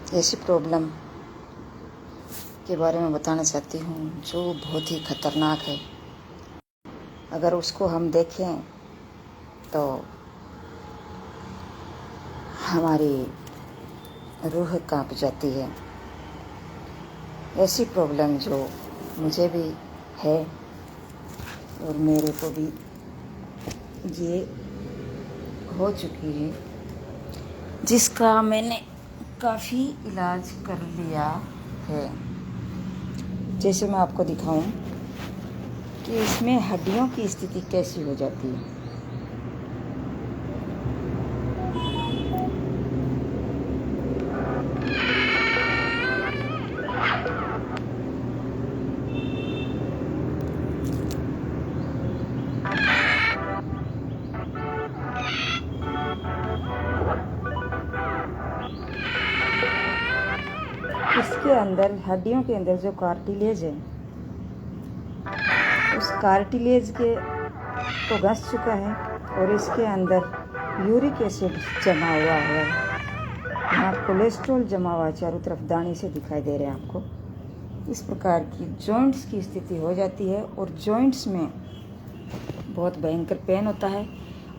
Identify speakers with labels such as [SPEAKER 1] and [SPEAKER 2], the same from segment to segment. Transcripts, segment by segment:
[SPEAKER 1] ऐसी प्रॉब्लम के बारे में बताना चाहती हूँ जो बहुत ही खतरनाक है। अगर उसको हम देखें तो हमारी रूह कांप जाती है। ऐसी प्रॉब्लम जो मुझे भी है और मेरे को भी ये हो चुकी है, जिसका मैंने काफ़ी इलाज कर लिया है। जैसे मैं आपको दिखाऊं कि इसमें हड्डियों की स्थिति कैसी हो जाती है। इसके अंदर हड्डियों के अंदर जो कार्टिलेज है, उस कार्टिलेज के को घस चुका है और इसके अंदर यूरिक एसिड जमा हुआ है। यहाँ कोलेस्ट्रॉल जमा हुआ है, चारों तरफ दाने से दिखाई दे रहे हैं आपको। इस प्रकार की जॉइंट्स की स्थिति हो जाती है और जॉइंट्स में बहुत भयंकर पेन होता है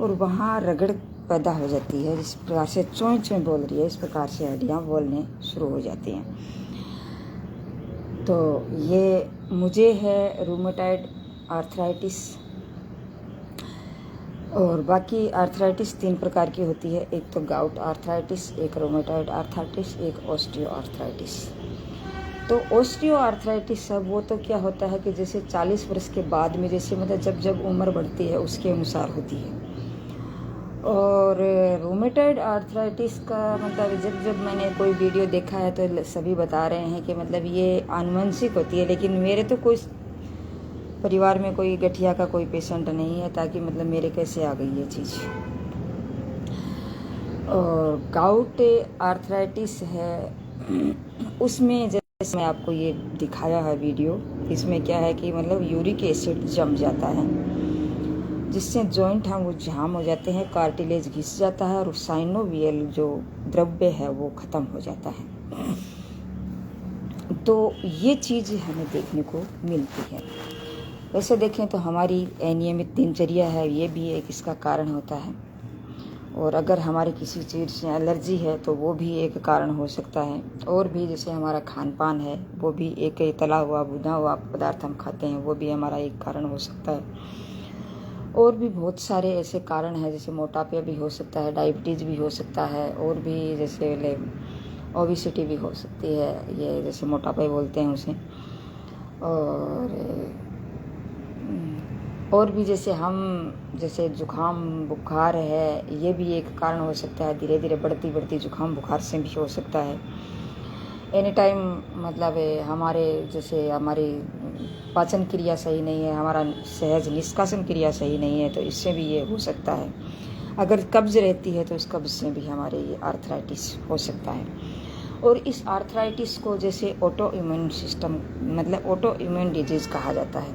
[SPEAKER 1] और वहाँ रगड़ पैदा हो जाती है। जिस प्रकार से चोंच में बोल रही है, इस प्रकार से हड्डियाँ बोलने शुरू हो जाती हैं। तो ये मुझे है रूमेटॉइड आर्थराइटिस, और बाकी आर्थराइटिस 3 प्रकार की होती है। एक तो गाउट आर्थराइटिस, एक रूमेटॉइड आर्थराइटिस, एक ऑस्टियो आर्थराइटिस। तो ऑस्टियो आर्थराइटिस सब वो तो क्या होता है कि जैसे 40 वर्ष के बाद में, जैसे मतलब जब जब उम्र बढ़ती है उसके अनुसार होती है। और रूमेटॉइड आर्थराइटिस का मतलब जब जब मैंने कोई वीडियो देखा है तो सभी बता रहे हैं कि मतलब ये आनुवंशिक होती है, लेकिन मेरे तो कोई परिवार में कोई गठिया का कोई पेशेंट नहीं है, ताकि मतलब मेरे कैसे आ गई ये चीज़। और गाउट आर्थराइटिस है, उसमें जैसे मैं आपको ये दिखाया है वीडियो, इसमें क्या है कि मतलब यूरिक एसिड जम जाता है, जिससे जॉइंट हैं वो जाम हो जाते हैं, कार्टिलेज घिस जाता है और साइनोवियल जो द्रव्य है वो ख़त्म हो जाता है। तो ये चीज़ हमें देखने को मिलती है। वैसे देखें तो हमारी अनियमित दिनचर्या है, ये भी एक इसका कारण होता है। और अगर हमारी किसी चीज़ से एलर्जी है तो वो भी एक कारण हो सकता है। और भी जैसे हमारा खान पान है, वो भी एक तला हुआ भुना हुआ पदार्थ हम खाते हैं, वो भी हमारा एक कारण हो सकता है। और भी बहुत सारे ऐसे कारण हैं, जैसे मोटापा भी हो सकता है, डायबिटीज़ भी हो सकता है, और भी जैसे ओबेसिटी भी हो सकती है, ये जैसे मोटापा ही बोलते हैं उसे। और भी जैसे जैसे जुकाम बुखार है, ये भी एक कारण हो सकता है। धीरे धीरे बढ़ती जुकाम बुखार से भी हो सकता है। एनी टाइम मतलब हमारे जैसे हमारी पाचन क्रिया सही नहीं है, हमारा सहज निष्कासन क्रिया सही नहीं है, तो इससे भी ये हो सकता है। अगर कब्ज रहती है तो इस कब्ज से भी हमारे ये आर्थराइटिस हो सकता है। और इस आर्थराइटिस को जैसे ऑटो इम्यून सिस्टम मतलब ऑटो इम्यून डिजीज़ कहा जाता है,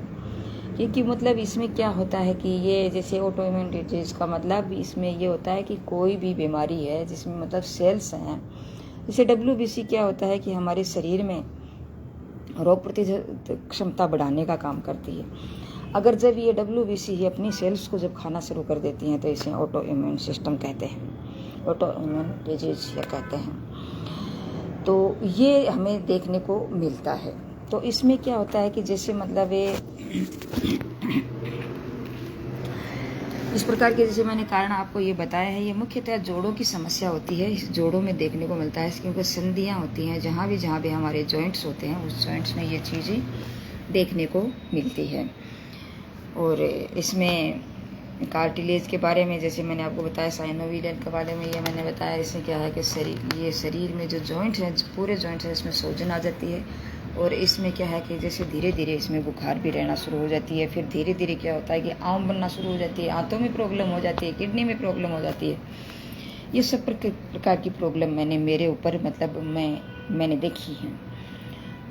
[SPEAKER 1] क्योंकि मतलब इसमें क्या होता है कि ये जैसे ऑटो इम्यून डिजीज़ का मतलब इसमें ये होता है कि कोई भी बीमारी है जिसमें मतलब सेल्स हैं। जैसे WBC क्या होता है कि हमारे शरीर में रोग प्रतिरोधक क्षमता बढ़ाने का काम करती है। अगर जब ये WBC ही अपनी सेल्स को जब खाना शुरू कर देती हैं तो इसे ऑटो इम्यून सिस्टम कहते हैं, ऑटो इम्यून डिजीज ये कहते हैं। तो ये हमें देखने को मिलता है। तो इसमें क्या होता है कि जैसे मतलब इस प्रकार के जैसे मैंने कारण आपको ये बताया है, ये मुख्यतः जोड़ों की समस्या होती है। इस जोड़ों में देखने को मिलता है, क्योंकि संधियाँ होती हैं जहाँ भी हमारे जॉइंट्स होते हैं, उस जॉइंट्स में ये चीज़ें देखने को मिलती है। और इसमें कार्टिलेज के बारे में जैसे मैंने आपको बताया, साइनोवियल के बारे में ये मैंने बताया। इसमें क्या है कि शरीर में जो जॉइंट है, पूरे जॉइंट्स हैं, इसमें सूजन आ जाती है। और इसमें क्या है कि जैसे धीरे धीरे इसमें बुखार भी रहना शुरू हो जाती है। फिर धीरे धीरे क्या होता है कि आंव बनना शुरू हो जाती है, आंतों में प्रॉब्लम हो जाती है, किडनी में प्रॉब्लम हो जाती है। ये सब प्रकार की प्रॉब्लम मैंने मेरे ऊपर मतलब मैंने देखी है।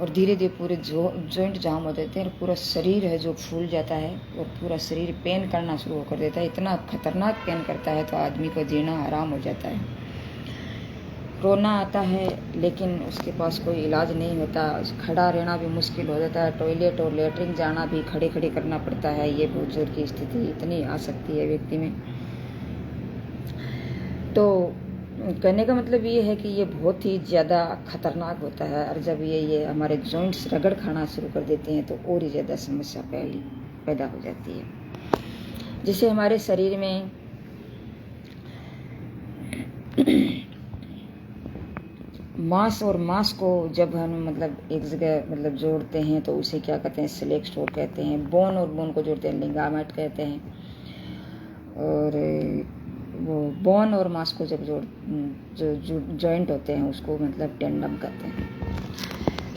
[SPEAKER 1] और धीरे धीरे पूरे जॉइंट जाम हो जाते हैं और पूरा शरीर है जो फूल जाता है और पूरा शरीर पेन करना शुरू कर देता है। इतना खतरनाक पेन करता है तो आदमी को जीना आराम हो जाता है। रोना आता है लेकिन उसके पास कोई इलाज नहीं होता, खड़ा रहना भी मुश्किल हो जाता है, टॉयलेट और लेटरिन जाना भी खड़े खड़े करना पड़ता है। ये बहुत जोर की स्थिति इतनी आ सकती है व्यक्ति में। तो कहने का मतलब ये है कि ये बहुत ही ज़्यादा खतरनाक होता है, और जब ये हमारे जॉइंट्स रगड़ खाना शुरू कर देते हैं तो और ही ज़्यादा समस्या पैदा हो जाती है। जैसे हमारे शरीर में मांस और मांस को जब हम मतलब एक जगह मतलब जोड़ते हैं तो उसे क्या कहते हैं, सेलेक्ट रोड कहते हैं। बोन और बोन को जोड़ते हैं, लिगामेंट कहते हैं। और वो बोन और मांस को जब जो जॉइंट होते हैं उसको मतलब टेंडम कहते हैं।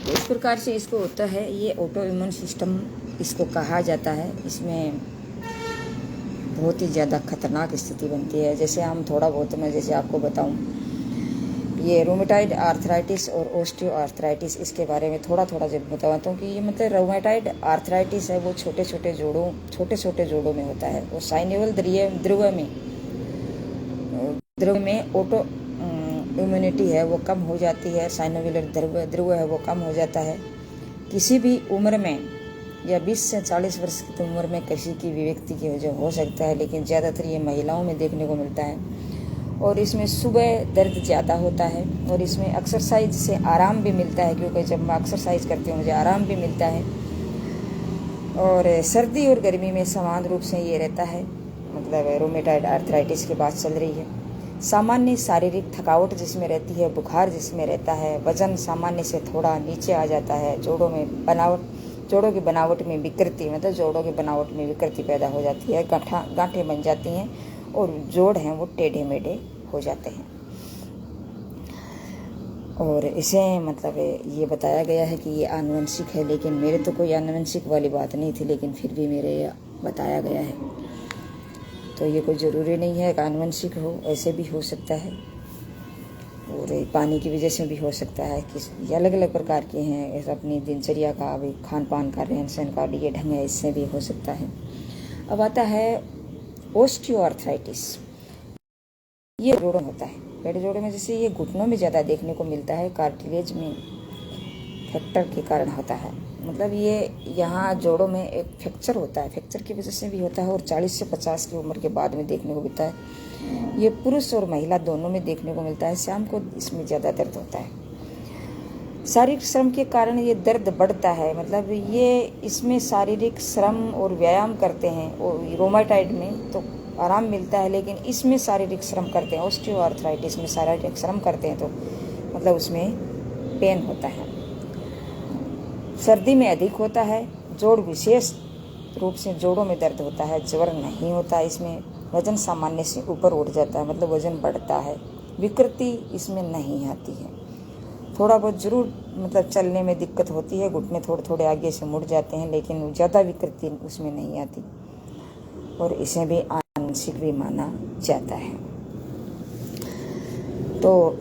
[SPEAKER 1] तो इस प्रकार से इसको होता है, ये ऑटो इम्यून सिस्टम इसको कहा जाता है। इसमें बहुत ही ज़्यादा खतरनाक स्थिति बनती है। जैसे हम थोड़ा बहुत मैं जैसे आपको बताऊं, ये रोमेटाइड आर्थराइटिस और ओस्टियो आर्थराइटिस, इसके बारे में थोड़ा थोड़ा जब बताता हूँ कि ये मतलब रोमेटाइड आर्थराइटिस है वो छोटे छोटे जोड़ों में होता है। वो साइनोवियल ध्रुव में ऑटो इम्यूनिटी है वो कम हो जाती है, साइनोवियल ध्रुव है वो कम हो जाता है। किसी भी उम्र में या 20 से 40 वर्ष की उम्र में किसी की भी व्यक्ति की वजह हो सकता है, लेकिन ज़्यादातर ये महिलाओं में देखने को मिलता है। और इसमें सुबह दर्द ज़्यादा होता है, और इसमें एक्सरसाइज से आराम भी मिलता है, क्योंकि जब मैं एक्सरसाइज करती हूँ मुझे आराम भी मिलता है। और सर्दी और गर्मी में समान रूप से ये रहता है। मतलब रोमेटाइड आर्थराइटिस की बात चल रही है। सामान्य शारीरिक थकावट जिसमें रहती है, बुखार जिसमें रहता है, वजन सामान्य से थोड़ा नीचे आ जाता है, जोड़ों की बनावट में विकृति, मतलब जोड़ों की बनावट में विकृति पैदा हो जाती है, गांठें बन जाती हैं और जोड़ हैं वो टेढ़े मेढ़े हो जाते हैं। और इसे मतलब ये बताया गया है कि ये आनुवंशिक है, लेकिन मेरे तो कोई आनुवंशिक वाली बात नहीं थी, लेकिन फिर भी मेरे बताया गया है। तो ये कोई ज़रूरी नहीं है कि आनुवंशिक हो, ऐसे भी हो सकता है, और पानी की वजह से भी हो सकता है। ये अलग अलग प्रकार के हैं। अपनी दिनचर्या का, अभी खान पान का, रहन सहन का ये ढंग है, इससे भी हो सकता है। अब आता है ओस्टियोआर्थराइटिस। ये जोड़ों होता है, पेड़ जोड़ों में, जैसे ये घुटनों में ज़्यादा देखने को मिलता है, कार्टिलेज में फ्रैक्चर के कारण होता है। मतलब ये यहाँ जोड़ों में एक फ्रैक्चर होता है, फ्रैक्चर की वजह से भी होता है, और 40 से 50 की उम्र के बाद में देखने को मिलता है। ये पुरुष और महिला दोनों में देखने को मिलता है। शाम को इसमें ज़्यादा दर्द होता है। शारीरिक श्रम के कारण ये दर्द बढ़ता है। मतलब ये इसमें शारीरिक श्रम और व्यायाम करते हैं, और रोमेटाइड में तो आराम मिलता है, लेकिन इसमें शारीरिक श्रम करते हैं, ओस्टियोआर्थराइटिस में शारीरिक श्रम करते हैं तो मतलब उसमें पेन होता है। सर्दी में अधिक होता है। जोड़ विशेष रूप से जोड़ों में दर्द होता है, ज्वर नहीं होता इसमें। वजन सामान्य से ऊपर उठ जाता है, मतलब वजन बढ़ता है। विकृति इसमें नहीं आती है। थोड़ा बहुत जरूर मतलब चलने में दिक्कत होती है, घुटने थोड़े थोड़े आगे से मुड़ जाते हैं, लेकिन ज़्यादा विकृति उसमें नहीं आती, और इसे भी आनुवंशिक भी माना जाता है। तो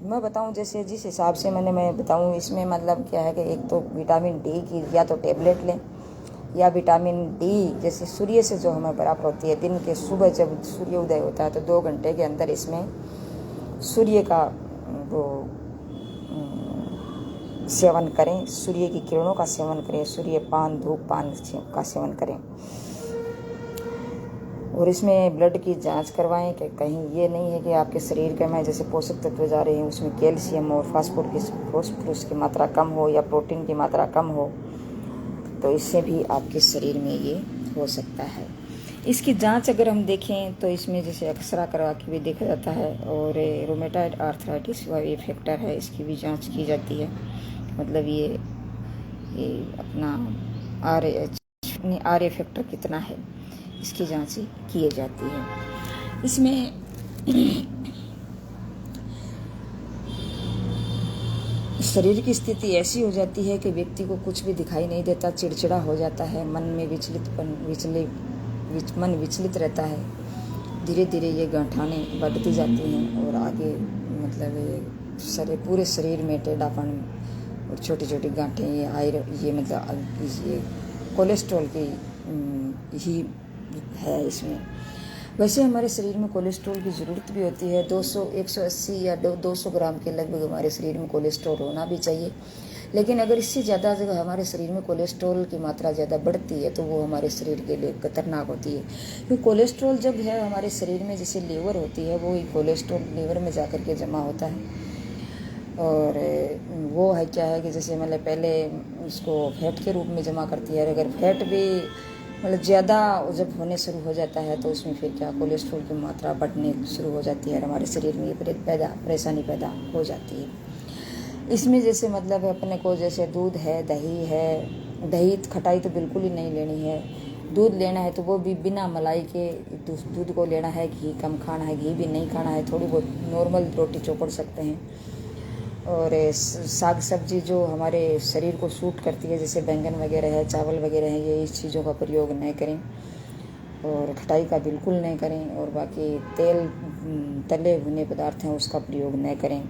[SPEAKER 1] मैं बताऊं जैसे जिस हिसाब से मैं बताऊं, इसमें मतलब क्या है कि एक तो विटामिन डी की या तो टेबलेट लें, या विटामिन डी जैसे सूर्य से जो हमें प्राप्त होती है, दिन के सुबह जब सूर्योदय होता है तो 2 घंटे के अंदर इसमें सूर्य का वो सेवन करें, सूर्य की किरणों का सेवन करें, सूर्य पान, धूप पान का सेवन करें। और इसमें ब्लड की जांच करवाएं कि कहीं ये नहीं है कि आपके शरीर के में जैसे पोषक तत्व जा रहे हैं उसमें कैल्शियम और फास्फोरस की मात्रा कम हो, या प्रोटीन की मात्रा कम हो, तो इससे भी आपके शरीर में ये हो सकता है। इसकी जांच अगर हम देखें तो इसमें जैसे एक्सरा करवा के भी देखा जाता है, और रोमेटाइड आर्थराइटिस का ये फैक्टर है, इसकी भी जांच की जाती है। मतलब ये अपना आर ए फैक्टर कितना है, इसकी जांच की जाती है। इसमें शरीर की स्थिति ऐसी हो जाती है कि व्यक्ति को कुछ भी दिखाई नहीं देता, चिड़चिड़ा हो जाता है, मन में मन विचलित रहता है। धीरे धीरे ये गांठानें बढ़ती जाती हैं, और आगे मतलब पूरे शरीर में टेढ़ापन और छोटी छोटी गांठें, ये मतलब ये कोलेस्ट्रॉल की ही है इसमें। वैसे हमारे शरीर में कोलेस्ट्रॉल की ज़रूरत भी होती है। 200 180 या 200 ग्राम के लगभग हमारे शरीर में कोलेस्ट्रॉल होना भी चाहिए। लेकिन अगर इससे ज़्यादा जगह हमारे शरीर में कोलेस्ट्रॉल की मात्रा ज़्यादा बढ़ती है तो वो हमारे शरीर के लिए खतरनाक होती है। क्योंकि कोलेस्ट्रॉल जब है हमारे शरीर में, जैसे लीवर होती है, वो ही कोलेस्ट्रॉल लीवर में जा कर के जमा होता है। और वो है क्या है कि जैसे मतलब पहले उसको फैट के रूप में जमा करती है। अगर फैट भी मतलब ज़्यादा जब होने शुरू हो जाता है तो उसमें फिर क्या कोलेस्ट्रॉल की मात्रा बढ़ने शुरू हो जाती है और हमारे शरीर में ये परेशानी पैदा हो जाती है। इसमें जैसे मतलब अपने को जैसे दूध है, दही है, दही खटाई तो बिल्कुल ही नहीं लेनी है। दूध लेना है तो वो भी बिना मलाई के दूध को लेना है। घी कम खाना है, घी भी नहीं खाना है, थोड़ी बहुत नॉर्मल रोटी चौपड़ सकते हैं। और साग सब्जी जो हमारे शरीर को सूट करती है, जैसे बैंगन वगैरह है, चावल वगैरह है, ये इस चीज़ों का प्रयोग नहीं करें और खटाई का बिल्कुल नहीं करें। और बाकी तेल तले भुने पदार्थ हैं उसका प्रयोग नहीं करें।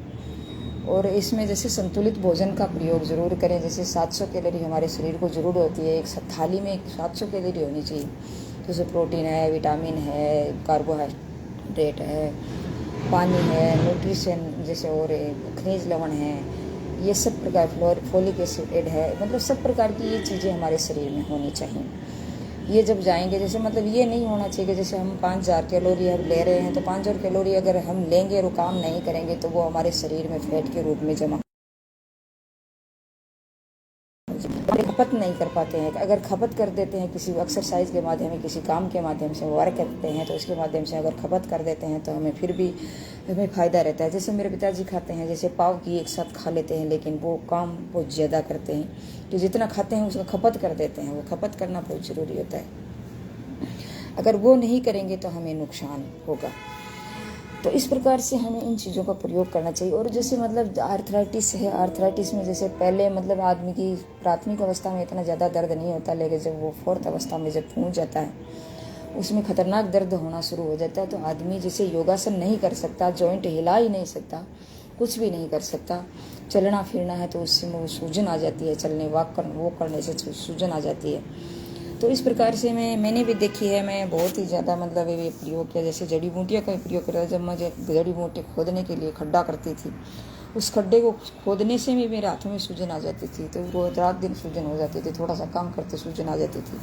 [SPEAKER 1] और इसमें जैसे संतुलित भोजन का प्रयोग ज़रूर करें। जैसे 700 कैलोरी हमारे शरीर को ज़रूर होती है। एक थाली में 700 कैलोरी होनी चाहिए। जैसे प्रोटीन है, विटामिन है, कार्बोहाइड्रेट है, पानी है, न्यूट्रिशन जैसे और खनिज लवण है, ये सब प्रकार फोलिक एसिड है, मतलब सब प्रकार की ये चीज़ें हमारे शरीर में होनी चाहिए। ये जब जाएंगे जैसे मतलब ये नहीं होना चाहिए कि जैसे हम 5000 कैलोरी हम ले रहे हैं तो 5000 कैलोरी अगर हम लेंगे और काम नहीं करेंगे तो वो हमारे शरीर में फैट के रूप में जमा खपत नहीं कर पाते हैं। अगर खपत कर देते हैं किसी एक्सरसाइज के माध्यम में, किसी काम के माध्यम से वर्क करते हैं तो उसके माध्यम से अगर खपत कर देते हैं तो हमें फिर भी हमें फ़ायदा रहता है। जैसे मेरे पिताजी खाते हैं, जैसे पाव की एक साथ खा लेते हैं, लेकिन वो काम बहुत ज़्यादा करते हैं। तो जितना खाते हैं उसका खपत कर देते हैं। वो खपत करना बहुत ज़रूरी होता है। अगर वो नहीं करेंगे तो हमें नुकसान होगा। तो इस प्रकार से हमें इन चीज़ों का प्रयोग करना चाहिए। और जैसे मतलब आर्थराइटिस है, आर्थराइटिस में जैसे पहले मतलब आदमी की प्राथमिक अवस्था में इतना ज़्यादा दर्द नहीं होता, लेकिन जब वो फोर्थ अवस्था में जब पहुंच जाता है उसमें खतरनाक दर्द होना शुरू हो जाता है। तो आदमी जैसे योगासन नहीं कर सकता, जॉइंट हिला ही नहीं सकता, कुछ भी नहीं कर सकता, चलना फिरना है तो उससे वो सूजन आ जाती है, चलने वो करने से सूजन आ जाती है। तो इस प्रकार से मैंने भी देखी है। मैं बहुत ही ज़्यादा मतलब ये प्रयोग किया। जैसे जड़ी बूटियों का प्रयोग किया। जब मुझे जड़ी बूटी खोदने के लिए खड्डा करती थी, उस खड्डे को खोदने से भी मेरे हाथों में सूजन आ जाती थी। तो रोज रात दिन सूजन हो जाती थी, थोड़ा सा काम करते सूजन आ जाती थी।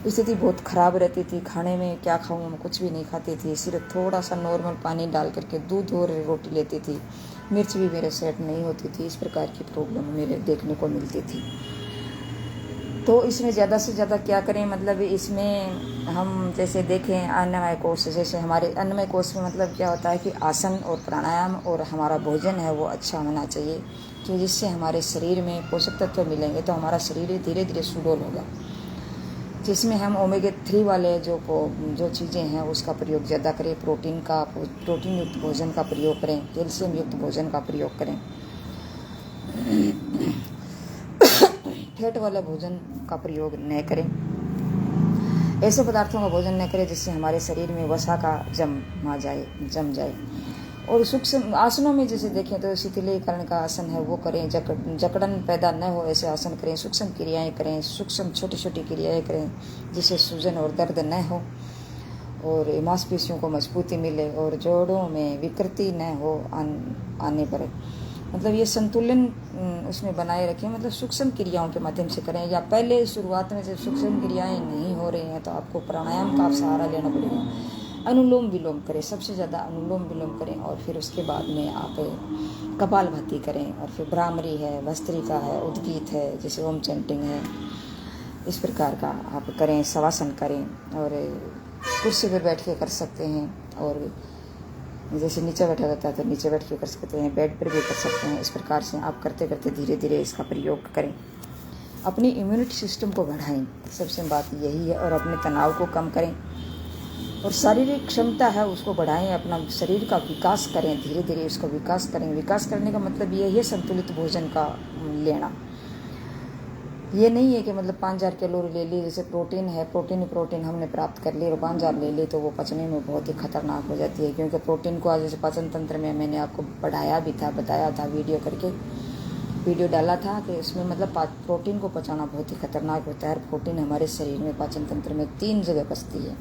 [SPEAKER 1] स्थिति बहुत ख़राब रहती थी। खाने में क्या खाऊँ, मैं कुछ भी नहीं खाती थी, सिर्फ थोड़ा सा नॉर्मल पानी डाल करके दूध और रोटी लेती थी। मिर्च भी मेरे सेट नहीं होती थी। इस प्रकार की प्रॉब्लम मेरे देखने को मिलती थी। तो इसमें ज़्यादा से ज़्यादा क्या करें, मतलब इसमें हम जैसे देखें अन्नमय कोश, जैसे हमारे अन्नमय कोश में मतलब क्या होता है कि आसन और प्राणायाम और हमारा भोजन है वो अच्छा होना चाहिए, कि जिससे हमारे शरीर में पोषक तत्व मिलेंगे तो हमारा शरीर धीरे धीरे सुडौल होगा। जिसमें हम ओमेगा 3 वाले जो चीज़ें हैं उसका प्रयोग ज़्यादा करें। प्रोटीन युक्त भोजन का प्रयोग करें, कैल्शियम युक्त भोजन का प्रयोग करें। फैट वाला भोजन का प्रयोग न करें। ऐसे पदार्थों का भोजन न करें जिससे हमारे शरीर में वसा का जम जाए। और सूक्ष्म आसनों में जैसे देखें तो शीतलीकरण का आसन है वो करें। जकड़न पैदा न हो ऐसे आसन करें। सूक्ष्म क्रियाएं करें, सूक्ष्म छोटी छोटी क्रियाएं करें जिससे सूजन और दर्द न हो और मांसपेशियों को मजबूती मिले और जोड़ों में विकृति न हो आने पर। मतलब ये संतुलन उसमें बनाए रखें। मतलब सूक्ष्म क्रियाओं के माध्यम से करें, या पहले शुरुआत में जब सूक्ष्म क्रियाएं नहीं हो रही हैं तो आपको प्राणायाम का सहारा लेना पड़ेगा। अनुलोम विलोम करें, सबसे ज़्यादा अनुलोम विलोम करें। और फिर उसके बाद में आप कपालभाति करें। और फिर भ्रामरी है, भस्त्रिका है, उद्गीत है, जैसे ओम चैंटिंग है, इस प्रकार का आप करें। शवासन करें और कुर्सी पर बैठ के कर सकते हैं। और जैसे नीचे बैठा जाता है तो नीचे बैठ के कर सकते हैं, बेड पर भी कर सकते हैं। इस प्रकार से आप करते करते धीरे धीरे इसका प्रयोग करें। अपनी इम्यूनिटी सिस्टम को बढ़ाएं, सबसे बात यही है। और अपने तनाव को कम करें और शारीरिक क्षमता है उसको बढ़ाएं। अपना शरीर का विकास करें, धीरे धीरे उसका विकास करें। विकास करने का मतलब यही है संतुलित भोजन का लेना। ये नहीं है कि मतलब 5000 कैलोरी ले ली, जैसे प्रोटीन है, प्रोटीन हमने प्राप्त कर ली और 5000 ले ली तो वो पचने में बहुत ही खतरनाक हो जाती है। क्योंकि प्रोटीन को आज जैसे पाचन तंत्र में मैंने आपको बताया था वीडियो करके वीडियो डाला था कि उसमें मतलब प्रोटीन को पचाना बहुत ही खतरनाक होता है। प्रोटीन हमारे शरीर में पाचन तंत्र में 3 जगह पचती है,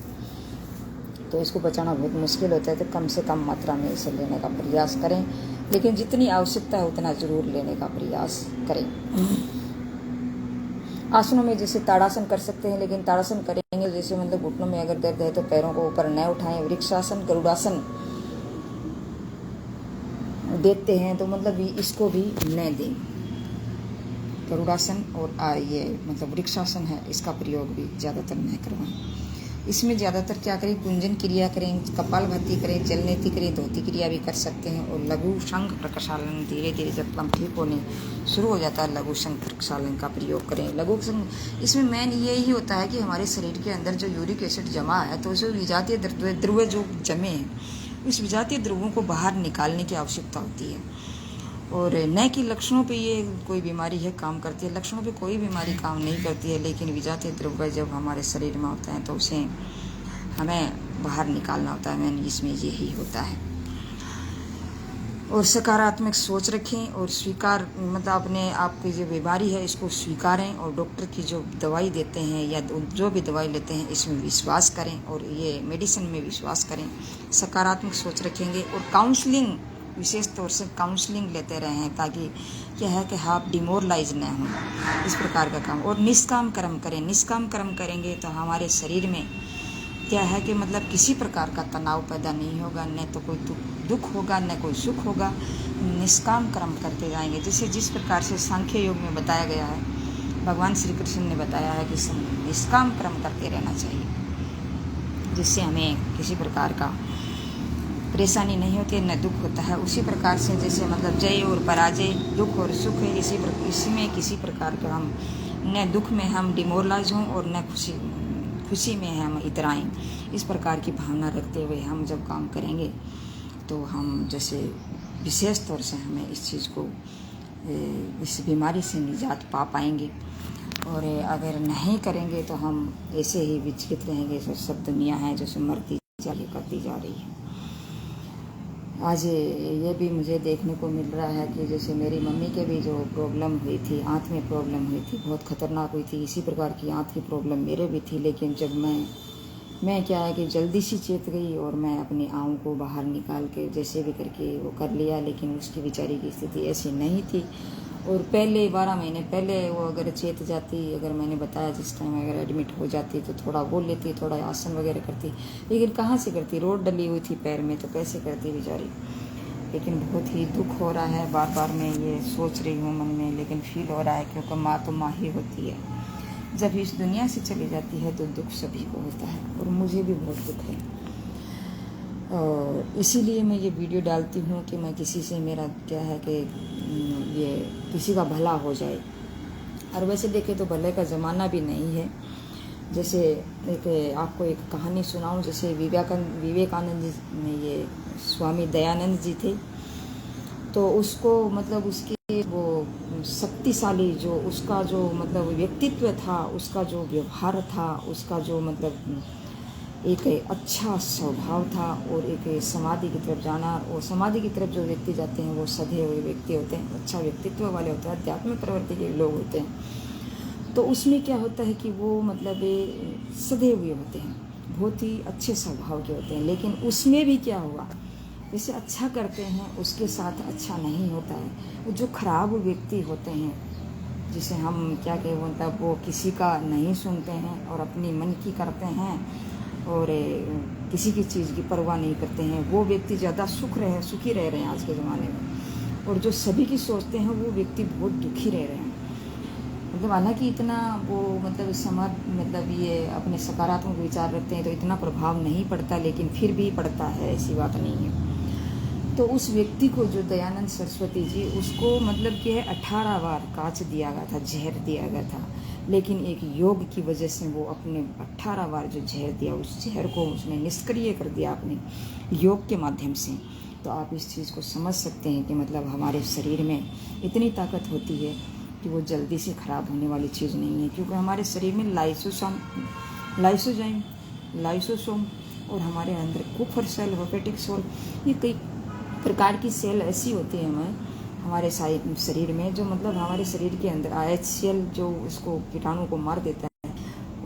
[SPEAKER 1] तो इसको बचाना बहुत मुश्किल होता है। तो कम से कम मात्रा में इसे लेने का प्रयास करें, लेकिन जितनी आवश्यकता है उतना ज़रूर लेने का प्रयास करें। आसनों में जैसे ताड़ासन कर सकते हैं, लेकिन ताड़ासन करेंगे जैसे मतलब घुटनों में अगर दर्द है तो पैरों को ऊपर न उठाएं। वृक्षासन, गरुड़ासन देते हैं तो मतलब इसको भी न दें। गरुड़ासन और ये मतलब वृक्षासन है, इसका प्रयोग भी ज़्यादातर न करवाएं। इसमें ज़्यादातर क्या करें, कुंजन क्रिया करें, कपालभाति करें, जलनेति करें, धोती क्रिया भी कर सकते हैं। और लघु शंख प्रक्षालन धीरे धीरे जब कम ठीक होने शुरू हो जाता है, लघु शंख प्रक्षालन का प्रयोग करें। लघु शंख इसमें मेन यही होता है कि हमारे शरीर के अंदर जो यूरिक एसिड जमा है, तो जो विजातीय द्रव्य जो जमे हैं, उस विजातीय द्रव्यों को बाहर निकालने की आवश्यकता होती है। और न कि लक्षणों पे ये कोई बीमारी है काम करती है, लक्षणों पे कोई बीमारी काम नहीं करती है, लेकिन विजातीय द्रव्य जब हमारे शरीर में होता है तो उसे हमें बाहर निकालना होता है। मैंने इसमें यही होता है। और सकारात्मक सोच रखें और स्वीकार मतलब अपने आप की जो बीमारी है इसको स्वीकारें, और डॉक्टर की जो दवाई देते हैं या जो भी दवाई लेते हैं इसमें विश्वास करें, और ये मेडिसिन में विश्वास करें। सकारात्मक सोच रखेंगे और काउंसलिंग, विशेष तौर से काउंसलिंग लेते रहें, ताकि क्या है कि आप डिमोरलाइज न हों, इस प्रकार का काम। और निष्काम कर्म करें। निष्काम कर्म करेंगे तो हमारे शरीर में क्या है कि मतलब किसी प्रकार का तनाव पैदा नहीं होगा, न तो कोई दुख होगा न कोई सुख होगा। निष्काम कर्म करते जाएंगे, जैसे जिस प्रकार से सांख्य योग में बताया गया है, भगवान श्री कृष्ण ने बताया है कि निष्काम कर्म करते रहना चाहिए, जिससे हमें किसी प्रकार का परेशानी नहीं होती है, न दुख होता है। उसी प्रकार से जैसे मतलब जय और पराजय, दुख और सुख है, इसी में किसी प्रकार का हम न दुख में हम डिमोरलाइज हों और न खुशी में हम इतराएं। इस प्रकार की भावना रखते हुए हम जब काम करेंगे तो हम जैसे विशेष तौर से हमें इस चीज़ को, इस बीमारी से निजात पा पाएंगे। और अगर नहीं करेंगे तो हम ऐसे ही विचलित रहेंगे। सब दुनिया है जो मरती करती जा रही है। आज ये भी मुझे देखने को मिल रहा है कि जैसे मेरी मम्मी के भी जो प्रॉब्लम हुई थी, आँख में प्रॉब्लम हुई थी, बहुत ख़तरनाक हुई थी। इसी प्रकार की आँख की प्रॉब्लम मेरे भी थी, लेकिन जब मैं क्या है कि जल्दी सी चेत गई और मैं अपनी आँख को बाहर निकाल के जैसे भी करके वो कर लिया, लेकिन उसकी बेचारी की स्थिति ऐसी नहीं थी। और पहले 12 महीने पहले वो अगर चेत जाती, अगर मैंने बताया जिस टाइम अगर एडमिट हो जाती तो थोड़ा बोल लेती, थोड़ा आसन वगैरह करती, लेकिन कहाँ से करती, रोड डली हुई थी पैर में, तो कैसे करती बेचारी। लेकिन बहुत ही दुख हो रहा है, बार बार मैं ये सोच रही हूँ मन में, लेकिन फील हो रहा है क्योंकि माँ तो माँ ही होती है। जब इस दुनिया से चली जाती है तो दुख सभी को होता है, और मुझे भी बहुत दुख है। और इसीलिए मैं ये वीडियो डालती हूँ कि मैं किसी से, मेरा क्या है कि ये किसी का भला हो जाए। और वैसे देखें तो भले का ज़माना भी नहीं है। जैसे एक आपको एक कहानी सुनाऊं, जैसे विवेकानंद जी, ये स्वामी दयानंद जी थे, तो उसको मतलब उसकी वो शक्तिशाली जो उसका जो मतलब व्यक्तित्व था, उसका जो व्यवहार था, उसका जो मतलब एक अच्छा स्वभाव था, और एक समाधि की तरफ जाना। और समाधि की तरफ जो व्यक्ति जाते हैं वो सधे हुए व्यक्ति होते हैं, अच्छा व्यक्तित्व वाले होते हैं, आध्यात्मिक प्रवृत्ति के लोग होते हैं। तो उसमें क्या होता है कि वो मतलब सधे हुए होते हैं, बहुत ही अच्छे स्वभाव के होते हैं। लेकिन उसमें भी क्या हुआ, जैसे अच्छा करते हैं उसके साथ अच्छा नहीं होता है। जो खराब व्यक्ति होते हैं, जिसे हम क्या कहें, मतलब वो किसी का नहीं सुनते हैं और अपनी मन की करते हैं, और किसी की चीज़ की परवाह नहीं करते हैं, वो व्यक्ति ज़्यादा सुखी रह रहे हैं आज के ज़माने में। और जो सभी की सोचते हैं वो व्यक्ति बहुत दुखी रह रहे हैं। मतलब हालांकि इतना वो मतलब समाज मतलब ये अपने सकारात्मक विचार रखते हैं तो इतना प्रभाव नहीं पड़ता, लेकिन फिर भी पड़ता है, ऐसी बात नहीं है। तो उस व्यक्ति को, जो दयानंद सरस्वती जी, उसको मतलब कि 18 बार कांच दिया गया था, जहर दिया गया था, लेकिन एक योग की वजह से वो अपने 18 बार जो जहर दिया, उस जहर को उसने निष्क्रिय कर दिया अपने योग के माध्यम से। तो आप इस चीज़ को समझ सकते हैं कि मतलब हमारे शरीर में इतनी ताकत होती है कि वो जल्दी से ख़राब होने वाली चीज़ नहीं है, क्योंकि हमारे शरीर में लाइसोसोम और हमारे अंदर कुफर सेल, हेपेटिक सेल, ये कई प्रकार की सेल ऐसी होती है हमें हमारे शरीर में, जो मतलब हमारे शरीर के अंदर HCl जो उसको कीटाणु को मार देता है,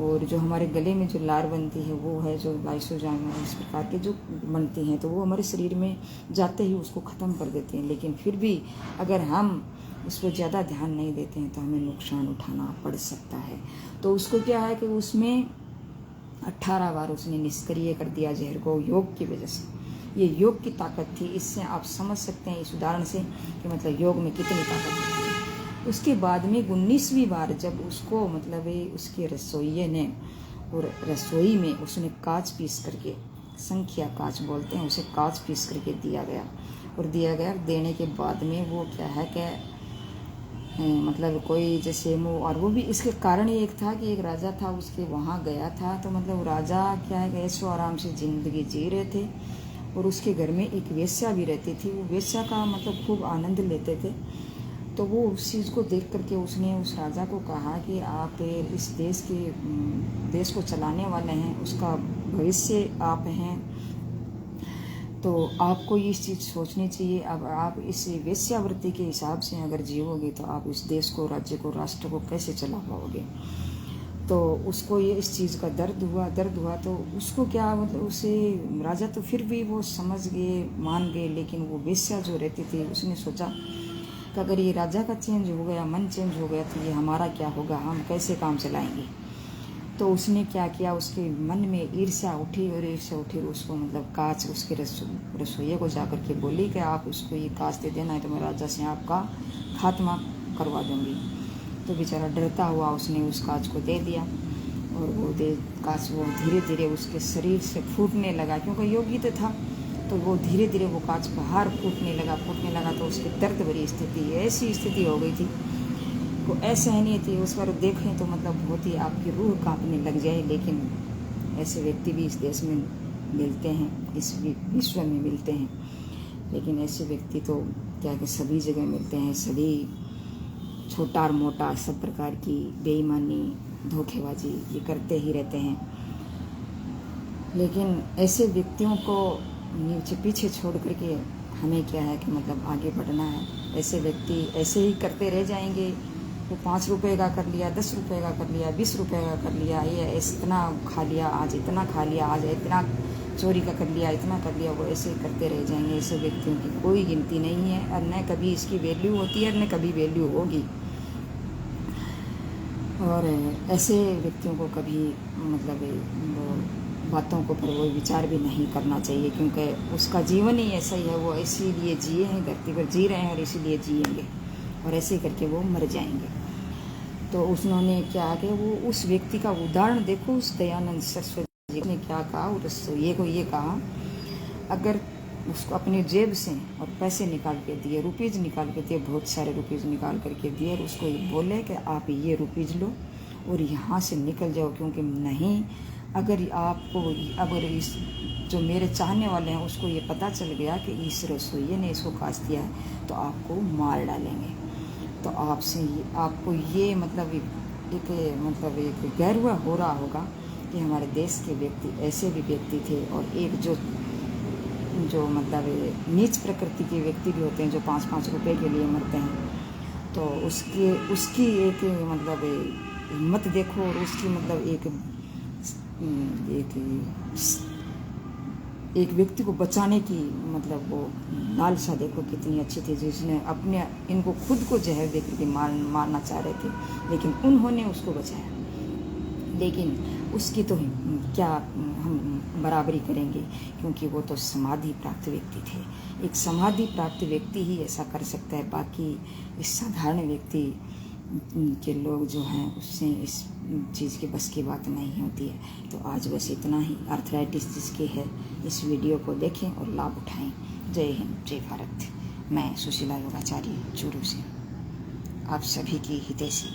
[SPEAKER 1] और जो हमारे गले में जो लार बनती है वो है जो लाइसोजाइम, इस प्रकार के जो बनती हैं, तो वो हमारे शरीर में जाते ही उसको ख़त्म कर देती हैं। लेकिन फिर भी अगर हम उस पर ज़्यादा ध्यान नहीं देते हैं तो हमें नुकसान उठाना पड़ सकता है। तो उसको क्या है कि उसमें 18 बार उसने निष्क्रिय कर दिया जहर को, योग की वजह से। ये योग की ताकत थी। इससे आप समझ सकते हैं इस उदाहरण से कि मतलब योग में कितनी ताकत होती है। उसके बाद में 19वीं बार जब उसको मतलब उसके रसोइये ने, और रसोई में उसने कांच पीस करके, संख्या कांच बोलते हैं उसे, कांच पीस करके दिया गया। और दिया गया, देने के बाद में वो क्या है कि मतलब कोई जैसे वो, और वो भी इसके कारण ही एक था कि एक राजा था, उसके वहाँ गया था, तो मतलब राजा क्या है कि ऐशो आराम से ज़िंदगी जी रहे थे, और उसके घर में एक वेश्या भी रहती थी। वो वेश्या का मतलब खूब आनंद लेते थे। तो वो उस चीज़ को देख करके उसने उस राजा को कहा कि आप इस देश को चलाने वाले हैं, उसका भविष्य आप हैं, तो आपको इस चीज़ सोचनी चाहिए। अब आप इस वेश्यावृत्ति के हिसाब से अगर जीवोगे तो आप इस देश को, राज्य को, राष्ट्र को कैसे चला पाओगे। तो उसको ये इस चीज़ का दर्द हुआ। तो उसको क्या मतलब, उसे राजा तो फिर भी वो समझ गए, मान गए, लेकिन वो वेश्या जो रहती थी उसने सोचा कि अगर ये राजा का चेंज हो गया, मन चेंज हो गया, तो ये हमारा क्या होगा, हम कैसे काम चलाएंगे। तो उसने क्या किया, उसके मन में ईर्ष्या उठी, और उसको मतलब कांच उसके रसोइये को जाकर के बोली कि आप उसको ये कांच दे देना है तो मैं राजा से आपका खात्मा करवा दूंगी। तो बेचारा डरता हुआ उसने उस कांच को दे दिया, और वो कांच वो धीरे धीरे उसके शरीर से फूटने लगा, क्योंकि योगी तो था। तो वो धीरे धीरे वो कांच बाहर फूटने लगा। तो उसकी दर्द भरी स्थिति, ऐसी स्थिति हो गई थी, वो असहनीय थी। उस पर देखें तो मतलब बहुत ही आपकी रूह कांपने लग जाए। लेकिन ऐसे व्यक्ति भी इस देश में मिलते हैं, इस विश्व में मिलते हैं, लेकिन ऐसे व्यक्ति तो क्या कि सभी जगह मिलते हैं। सभी छोटा और मोटा सब प्रकार की बेईमानी, धोखेबाजी ये करते ही रहते हैं। लेकिन ऐसे व्यक्तियों को नीचे पीछे छोड़ करके हमें क्या है कि मतलब आगे बढ़ना है। ऐसे व्यक्ति ऐसे ही करते रह जाएंगे। वो 5 रुपये का कर लिया, 10 रुपये का कर लिया, 20 रुपये का कर लिया, ये इतना खा लिया, आज इतना खा लिया, आज इतना चोरी का कर लिया, इतना कर लिया, वो ऐसे ही करते रह जाएंगे। ऐसे व्यक्तियों की कोई गिनती नहीं है, और न कभी इसकी वैल्यू होती है, न कभी वैल्यू होगी। और ऐसे व्यक्तियों को कभी मतलब वो बातों को पर वो विचार भी नहीं करना चाहिए, क्योंकि उसका जीवन ही ऐसा ही है। वो इसीलिए जिए हैं, धरती पर जी रहे हैं, और इसीलिए जिएंगे, और ऐसे करके वो मर जाएंगे। तो उन्होंने क्या कि वो उस व्यक्ति का उदाहरण देखो, उस दयानंद सरस्वती जी ने क्या कहा। रसोइये को ये कहा, अगर उसको अपनी जेब से और पैसे निकाल के दिए, रुपीज़ निकाल के दिए, बहुत सारे रुपीज़ निकाल करके दिए, और उसको ये बोले कि आप ये रुपीज़ लो और यहाँ से निकल जाओ, क्योंकि नहीं, अगर आपको, अगर इस जो मेरे चाहने वाले हैं उसको ये पता चल गया कि इस रसोइये ने इसको काट दिया है, तो आपको मार डालेंगे। तो आपको ये मतलब एक गर्व हो रहा होगा कि हमारे देश के व्यक्ति ऐसे भी व्यक्ति थे। और एक जो मतलब नीच प्रकृति के व्यक्ति भी होते हैं, जो 5-5 रुपए के लिए मरते हैं, तो उसकी एक मतलब हिम्मत देखो, और उसकी मतलब एक व्यक्ति को बचाने की मतलब वो लालसा देखो कितनी अच्छी थी, जिसने अपने इनको खुद को जहर दे करके मारना चाह रहे थे, लेकिन उन्होंने उसको बचाया। लेकिन उसकी तो क्या हम बराबरी करेंगे, क्योंकि वो तो समाधि प्राप्त व्यक्ति थे। एक समाधि प्राप्त व्यक्ति ही ऐसा कर सकता है, बाकी इस साधारण व्यक्ति के लोग जो हैं उससे इस चीज़ के बस की बात नहीं होती है। तो आज बस इतना ही। आर्थराइटिस जिसकी है, इस वीडियो को देखें और लाभ उठाएं। जय हिंद, जय भारत। मैं सुशीला योगाचार्य चूरू से आप सभी की हितैषी।